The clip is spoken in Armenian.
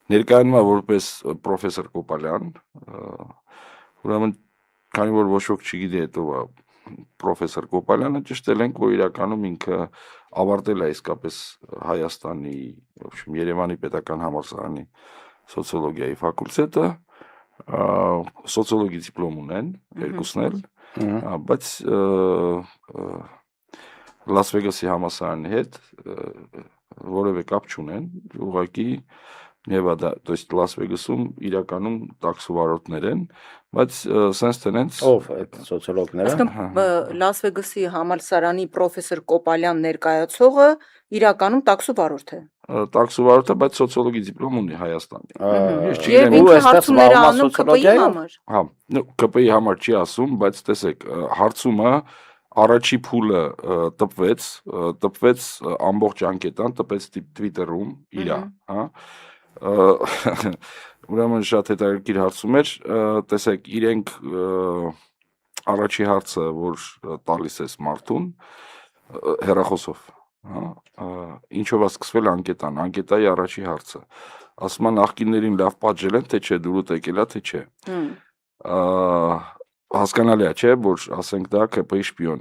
Ներկայանում է որպես պրոֆեսոր Կոպալյան, ուրեմն քանի որ ոչ ոք չգիտի հետո պրոֆեսոր Կոպալյանը ճշտել ենք, որ իրականում ինքը ավարտել է իսկապես Հայաստանի, Երևանի պետական համալսարանի սոցիոլոգիայի ֆակուլտետը, սոցիոլոգի դիպլոմ ունեն, երկուսն էլ, բայց Լաս Վեգասի համալսարանի հետ որևէ կապ չունեն, ուղղակի Nevada, то есть Լաս Վեգասում իրականում տաքսովարորդներ են, բայց sense tenants ով այդ սոցիոլոգները։ Այսինքն Լաս Վեգասի համալսարանի պրոֆեսոր Կոպալյան ներկայացողը իրականում տաքսովարորդ է։ Տաքսովարորդը, բայց սոցիոլոգի դիպլոմ ունի Հայաստանի։ Եւ ինքը հարցումներ անում ԿՊ-ի համար։ Հա, ԿՊ-ի համար չի ասում, բայց տեսեք, հարցումը առաջի փուլը տպվեց ամբողջ անկետան, տպեց Twitter-ում իրա, հա։ Ուրեմն շատ հետաքրքիր հարցում էր, տեսեք, իրենք առաջի հարցը, որ տալիս ես մարդուն, հեռախոսով, հա, ինչով է սկսվել անկետան, անկետայի առաջի հարցը, ասում է նախկիններին լավ պատժել են, թե չէ, դուրուտ եկել է, թե չէ, հասկանալի է, չէ, որ ասենք դա ԿՊ-ի շպիոն